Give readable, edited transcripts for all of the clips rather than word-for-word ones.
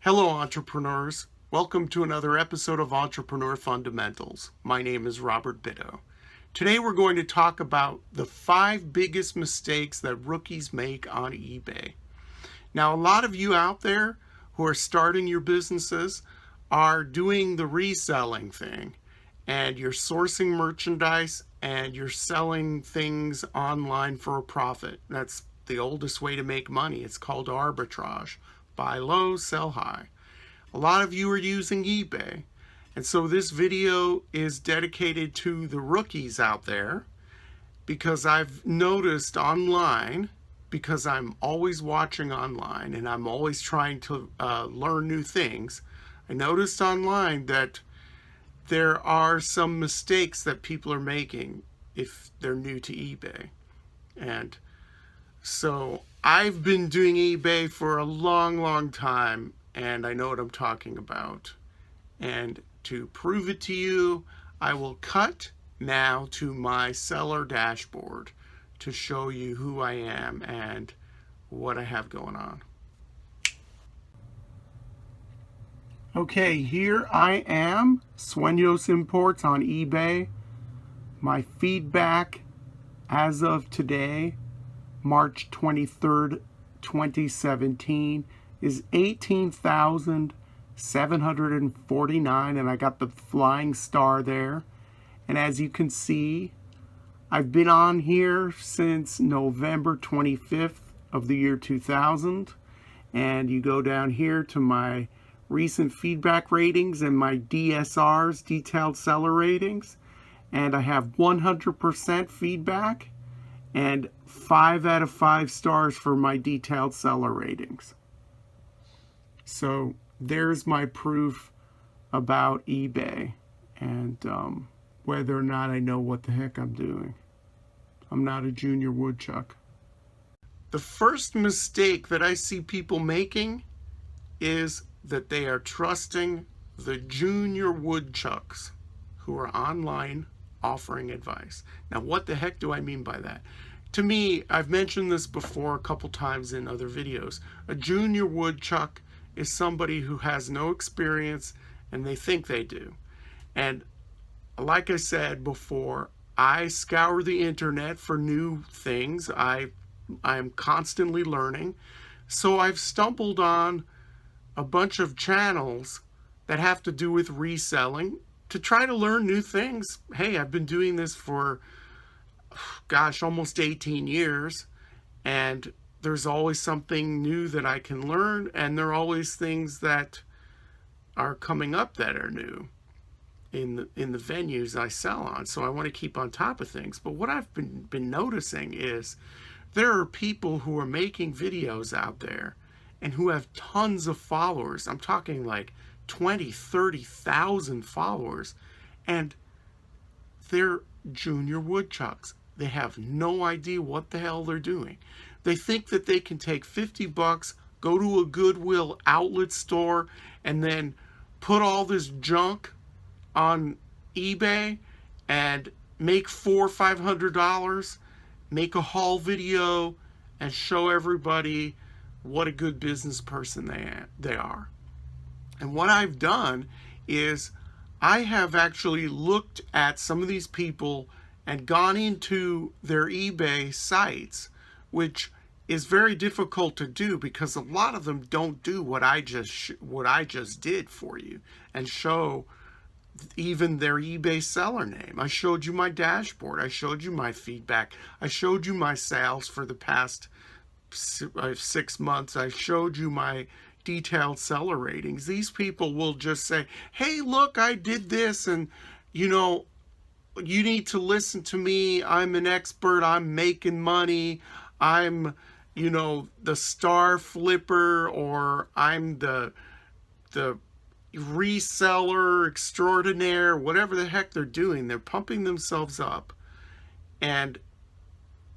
Hello, entrepreneurs. Welcome to another episode of Entrepreneur Fundamentals. My name is Robert Bitto. Today we're going to talk about the 5 biggest mistakes that rookies make on eBay. Now, a lot of you out there who are starting your businesses are doing the reselling thing, and you're sourcing merchandise and you're selling things online for a profit. That's the oldest way to make money. It's called arbitrage. Buy low, sell high. A lot of you are using eBay. And so this video is dedicated to the rookies out there, because I've noticed online, because I'm always watching online and I'm always trying to learn new things. I noticed online that there are some mistakes that people are making if they're new to eBay. And so I've been doing eBay for a long time, and I know what I'm talking about. And to prove it to you, I will cut now to my seller dashboard to show you who I am and what I have going on. Okay, here I am, Sueños Imports on eBay. My feedback as of today, March 23rd, 2017, is 18,749, and I got the flying star there. And as you can see, I've been on here since November 25th of the year 2000. And you go down here to my recent feedback ratings and my DSRs, detailed seller ratings, and I have 100% feedback and 5 out of 5 stars for my detailed seller ratings. So there's my proof about eBay and whether or not I know what the heck I'm doing. I'm not a junior woodchuck. The first mistake that I see people making is that they are trusting the junior woodchucks who are online offering advice. Now, what the heck do I mean by that? To me, I've mentioned this before a couple times in other videos. A junior woodchuck is somebody who has no experience and they think they do. And like I said before, I scour the internet for new things. I'm constantly learning. So I've stumbled on a bunch of channels that have to do with reselling to try to learn new things. Hey, I've been doing this for, gosh, almost 18 years, and there's always something new that I can learn, and there are always things that are coming up that are new in the venues I sell on. So I want to keep on top of things. But what I've been noticing is there are people who are making videos out there and who have tons of followers. I'm talking like 20, 30,000 followers, and they're junior woodchucks. They have no idea what the hell they're doing. They think that they can take 50 bucks, go to a Goodwill outlet store, and then put all this junk on eBay and make $400 or $500, make a haul video, and show everybody what a good business person they are. And what I've done is I have actually looked at some of these people and gone into their eBay sites, which is very difficult to do because a lot of them don't do what I just did for you and show even their eBay seller name. I showed you my dashboard. I showed you my feedback. I showed you my sales for the past 6 months. I showed you my detailed seller ratings. These people will just say, hey, look, I did this, and you need to listen to me. I'm an expert. I'm making money. I'm the star flipper, or I'm the reseller extraordinaire. Whatever the heck they're doing, they're pumping themselves up. And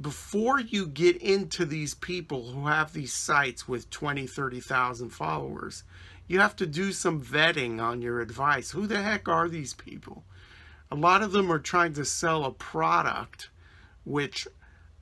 before you get into these people who have these sites with 20, 30,000 followers, you have to do some vetting on your advice. Who the heck are these people? A lot of them are trying to sell a product, which,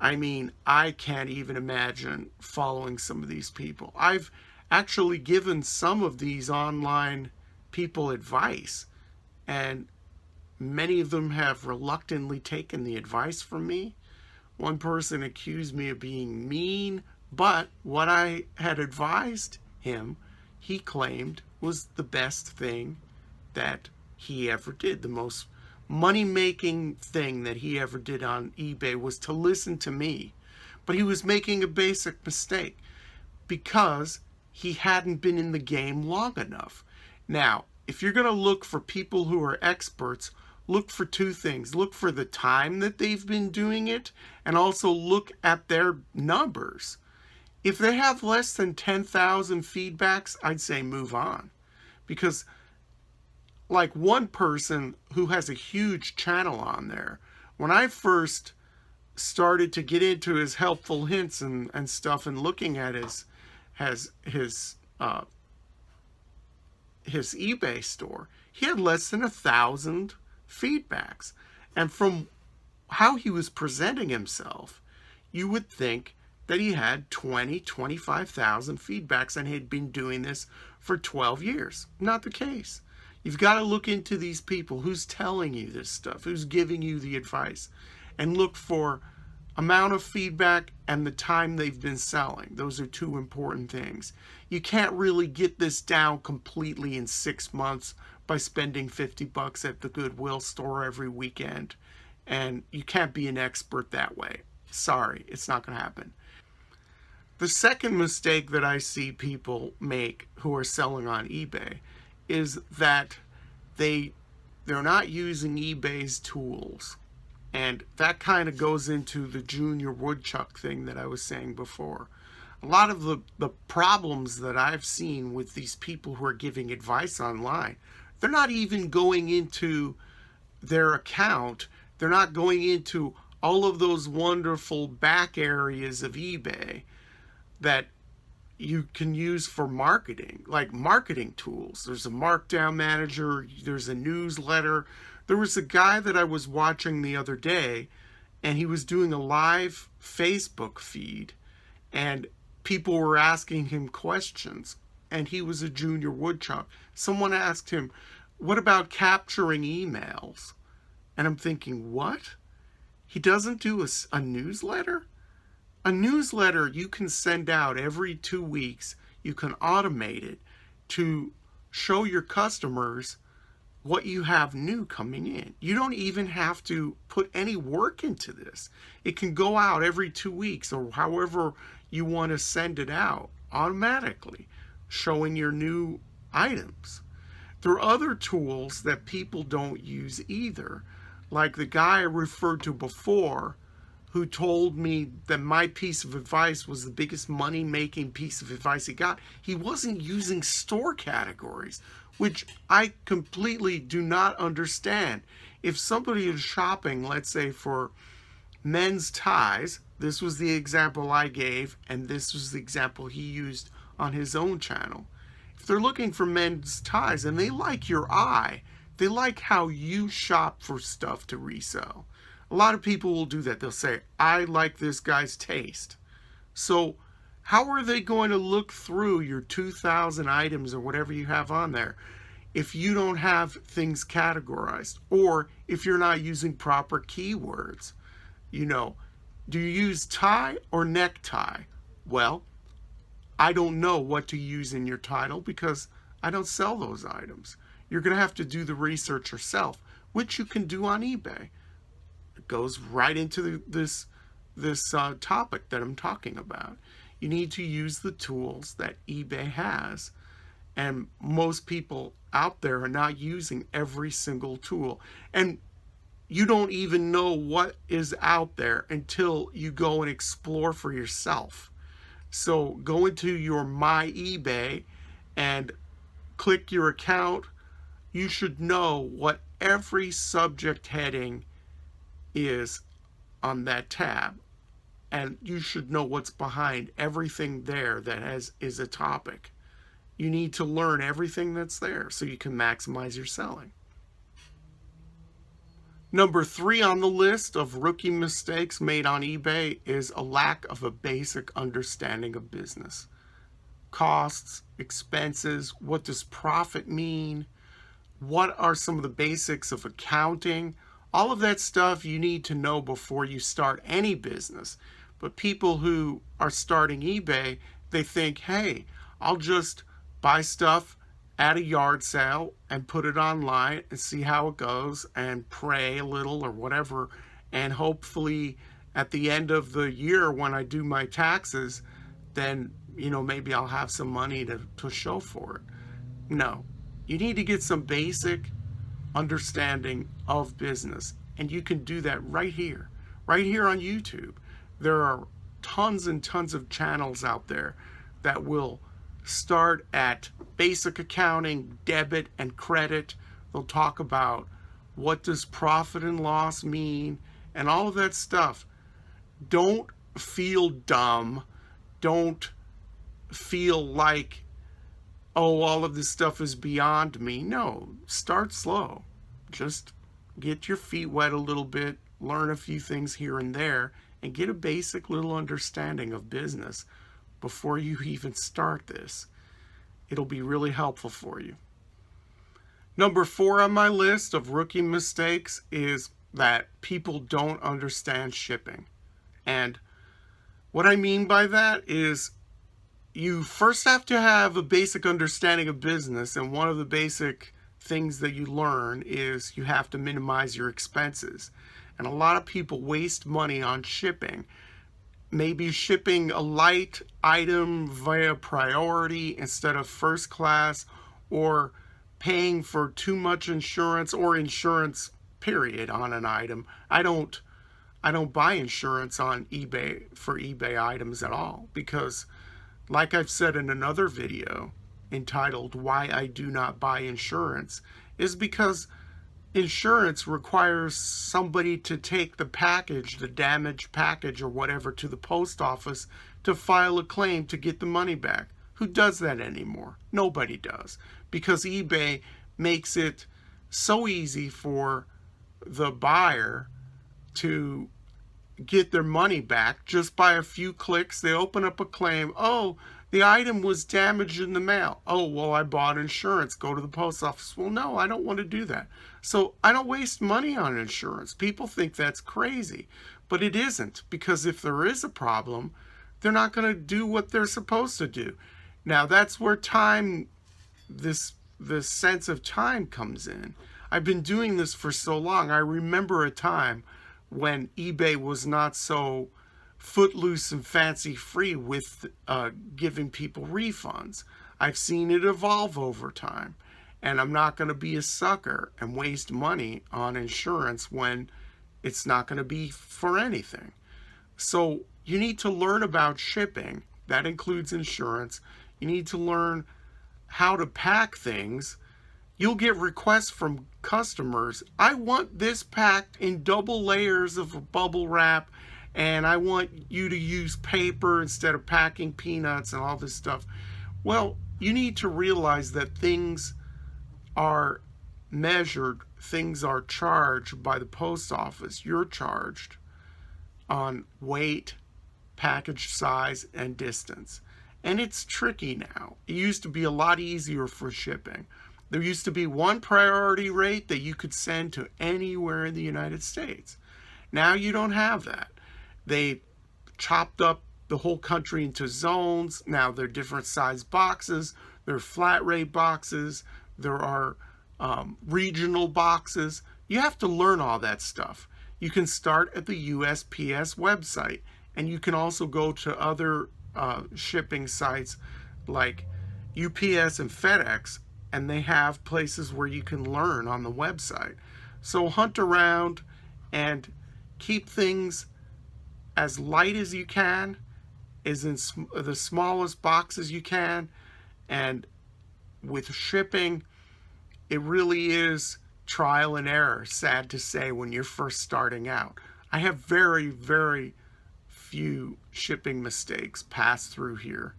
I mean, I can't even imagine following some of these people. I've actually given some of these online people advice, and many of them have reluctantly taken the advice from me. One person accused me of being mean, but what I had advised him, he claimed was the best thing that he ever did. The most money-making thing that he ever did on eBay was to listen to me. But he was making a basic mistake because he hadn't been in the game long enough. Now, if you're going to look for people who are experts, look for two things. Look for the time that they've been doing it, and also look at their numbers. If they have less than 10,000 feedbacks, I'd say move on. Because like one person who has a huge channel on there, when I first started to get into his helpful hints and stuff and looking at his eBay store, he had less than 1,000 feedbacks. And from how he was presenting himself, you would think that he had 25,000 feedbacks and he'd been doing this for 12 years. Not the case. You've got to look into these people, who's telling you this stuff, who's giving you the advice, and look for amount of feedback and the time they've been selling. Those are two important things. You can't really get this down completely in 6 months by spending $50 at the Goodwill store every weekend, and you can't be an expert that way. Sorry, it's not going to happen. The second mistake that I see people make who are selling on eBay is that they're not using eBay's tools. And that kind of goes into the junior woodchuck thing that I was saying before. A lot of the problems that I've seen with these people who are giving advice online, they're not even going into their account. They're not going into all of those wonderful back areas of eBay that you can use for marketing, like marketing tools. There's a markdown manager, there's a newsletter. There was a guy that I was watching the other day, and he was doing a live Facebook feed, and people were asking him questions, and he was a junior woodchuck. Someone asked him, what about capturing emails? And I'm thinking, what? He doesn't do a newsletter? A newsletter you can send out every 2 weeks. You can automate it to show your customers what you have new coming in. You don't even have to put any work into this. It can go out every 2 weeks or however you want to send it out automatically, showing your new items. There are other tools that people don't use either, like the guy I referred to before, who told me that my piece of advice was the biggest money-making piece of advice he got. He wasn't using store categories, which I completely do not understand. If somebody is shopping, let's say for men's ties, this was the example I gave, and this was the example he used on his own channel. If they're looking for men's ties and they like your eye, they like how you shop for stuff to resell. A lot of people will do that. They'll say, I like this guy's taste. So how are they going to look through your 2,000 items or whatever you have on there if you don't have things categorized, or if you're not using proper keywords? You know, do you use tie or necktie? Well, I don't know what to use in your title because I don't sell those items. You're going to have to do the research yourself, which you can do on eBay. It goes right into this topic that I'm talking about. You need to use the tools that eBay has, and most people out there are not using every single tool, and you don't even know what is out there until you go and explore for yourself. So go into your My eBay and click your account. You should know what every subject heading is on that tab, and you should know what's behind everything there that is a topic. You need to learn everything that's there so you can maximize your selling. Number 3 on the list of rookie mistakes made on eBay is a lack of a basic understanding of business. costs, expenses, what does profit mean, what are some of the basics of accounting. All of that stuff you need to know before you start any business. But people who are starting eBay, they think, hey, I'll just buy stuff at a yard sale and put it online and see how it goes and pray a little or whatever. And hopefully at the end of the year when I do my taxes, then, maybe I'll have some money to show for it. No, you need to get some basic understanding of business. And you can do that right here on YouTube. There are tons and tons of channels out there that will start at basic accounting, debit and credit. They'll talk about what does profit and loss mean and all of that stuff. Don't feel dumb. Don't feel like, oh, all of this stuff is beyond me. No, start slow. Just get your feet wet a little bit, learn a few things here and there, and get a basic little understanding of business before you even start this. It'll be really helpful for you. Number 4 on my list of rookie mistakes is that people don't understand shipping. And what I mean by that is you first have to have a basic understanding of business, and one of the basic things that you learn is you have to minimize your expenses. And a lot of people waste money on shipping. Maybe shipping a light item via priority instead of first class, or paying for too much insurance or insurance period on an item. I don't buy insurance on eBay for eBay items at all, because like I've said in another video entitled Why I Do Not Buy Insurance, is because insurance requires somebody to take the package, the damaged package or whatever, to the post office to file a claim to get the money back. Who does that anymore? Nobody does, because eBay makes it so easy for the buyer to get their money back just by a few clicks. They open up a claim. Oh, the item was damaged in the mail. Oh, well, I bought insurance. Go to the post office. Well, no, I don't want to do that. So I don't waste money on insurance. People think that's crazy, but it isn't, because if there is a problem, they're not going to do what they're supposed to do. Now, that's where time, this sense of time comes in. I've been doing this for so long. I remember a time when eBay was not so footloose and fancy free with giving people refunds. I've seen it evolve over time, and I'm not going to be a sucker and waste money on insurance when it's not going to be for anything. So you need to learn about shipping. That includes insurance. You need to learn how to pack things. You'll get requests from customers. I want this packed in double layers of bubble wrap, and I want you to use paper instead of packing peanuts and all this stuff. Well, you need to realize that things are measured, things are charged by the post office. You're charged on weight, package size, and distance. And it's tricky now. It used to be a lot easier for shipping. There used to be one priority rate that you could send to anywhere in the United States. Now you don't have that. They chopped up the whole country into zones. Now there are different size boxes. There are flat rate boxes. There are regional boxes. You have to learn all that stuff. You can start at the USPS website, and you can also go to other shipping sites like UPS and FedEx, and they have places where you can learn on the website. So hunt around and keep things as light as you can, as in the smallest boxes you can. And with shipping, it really is trial and error, sad to say, when you're first starting out. I have very, very few shipping mistakes pass through here,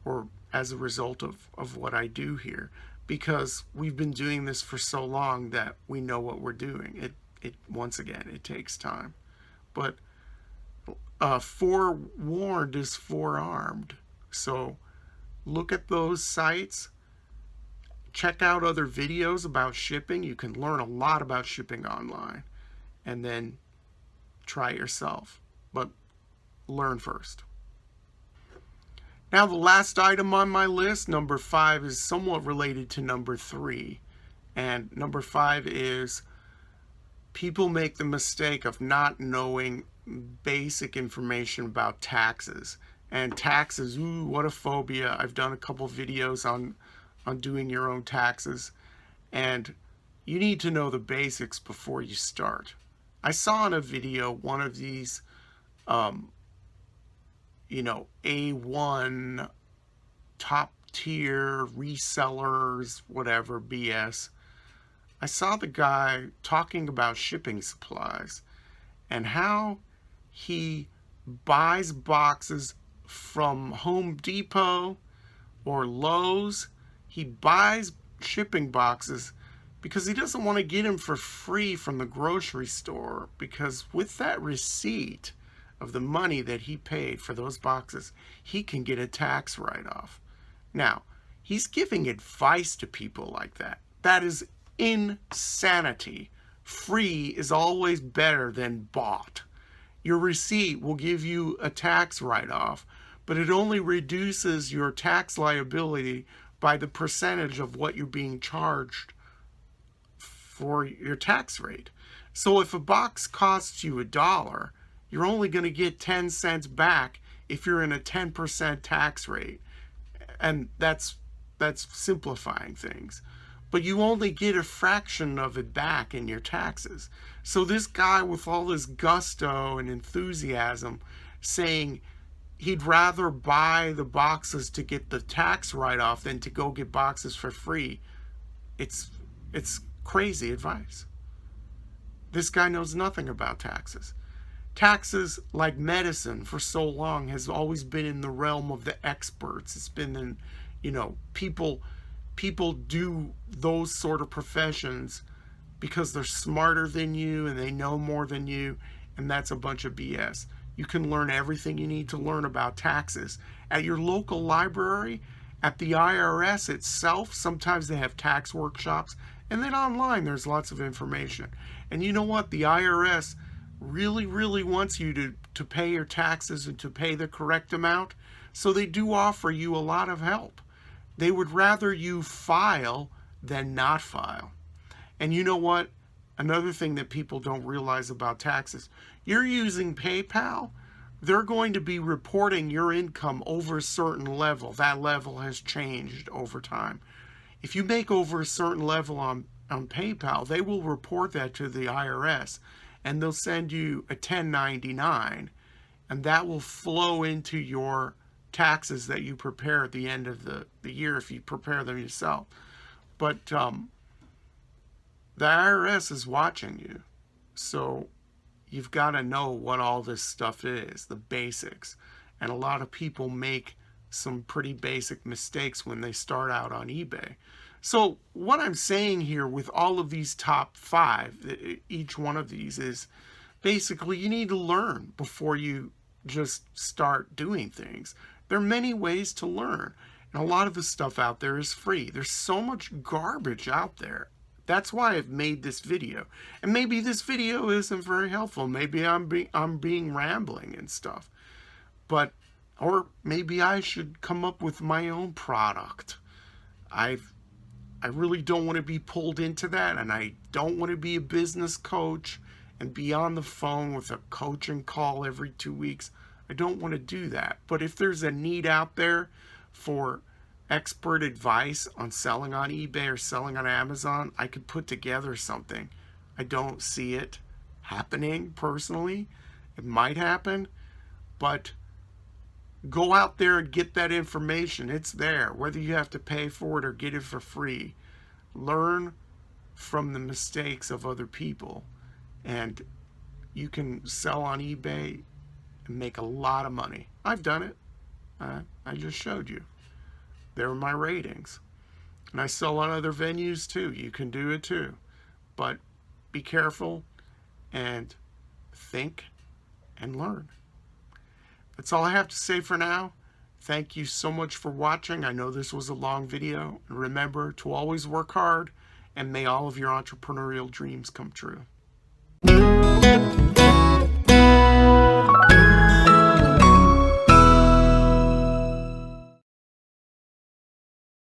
or as a result of what I do here, because we've been doing this for so long that we know what we're doing. It once again, it takes time. But forewarned is forearmed. So Look at those sites. Check out other videos about shipping. You can learn a lot about shipping online. And then try it yourself. But learn first. Now the last item on my list, number 5, is somewhat related to number 3. And number 5 is people make the mistake of not knowing basic information about taxes. And taxes, ooh, what a phobia. I've done a couple videos on doing your own taxes. And you need to know the basics before you start. I saw in a video one of these A1 top tier resellers, whatever BS. I saw the guy talking about shipping supplies and how he buys boxes from Home Depot or Lowe's. He buys shipping boxes because he doesn't want to get them for free from the grocery store, because with that receipt of the money that he paid for those boxes, he can get a tax write-off. Now, he's giving advice to people like that. That is insanity. Free is always better than bought. Your receipt will give you a tax write-off, but it only reduces your tax liability by the percentage of what you're being charged for your tax rate. So if a box costs you $1, you're only going to get 10 cents back if you're in a 10% tax rate. And that's simplifying things. But you only get a fraction of it back in your taxes. So this guy with all this gusto and enthusiasm saying he'd rather buy the boxes to get the tax write-off than to go get boxes for free, it's crazy advice. This guy knows nothing about taxes. Taxes, like medicine for so long, has always been in the realm of the experts. It's been in, people do those sort of professions because they're smarter than you and they know more than you, and that's a bunch of BS. You can learn everything you need to learn about taxes at your local library, at the IRS itself. Sometimes they have tax workshops, and then online there's lots of information. And you know what? The IRS really, really wants you to pay your taxes and to pay the correct amount. So they do offer you a lot of help. They would rather you file than not file. And you know what? Another thing that people don't realize about taxes, you're using PayPal, they're going to be reporting your income over a certain level. That level has changed over time. If you make over a certain level on PayPal, they will report that to the IRS, and they'll send you a 1099, and that will flow into your taxes that you prepare at the end of the year if you prepare them yourself. But the IRS is watching you, so you've got to know what all this stuff is, the basics. And a lot of people make some pretty basic mistakes when they start out on eBay. So what I'm saying here with all of these top 5, each one of these, is basically you need to learn before you just start doing things. There are many ways to learn, and a lot of the stuff out there is free. There's so much garbage out there. That's why I've made this video. And maybe this video isn't very helpful. Maybe I'm being rambling and stuff. Or maybe I should come up with my own product. I really don't want to be pulled into that, and I don't want to be a business coach and be on the phone with a coaching call every 2 weeks. I don't want to do that. But if there's a need out there for expert advice on selling on eBay or selling on Amazon, I could put together something. I don't see it happening personally. It might happen, but go out there and get that information. It's there, whether you have to pay for it or get it for free. Learn from the mistakes of other people, and you can sell on eBay and make a lot of money. I've done it. I just showed you. There are my ratings. And I sell on other venues too. You can do it too. But be careful and think and learn. That's all I have to say for now. Thank you so much for watching. I know this was a long video. And remember to always work hard, and may all of your entrepreneurial dreams come true.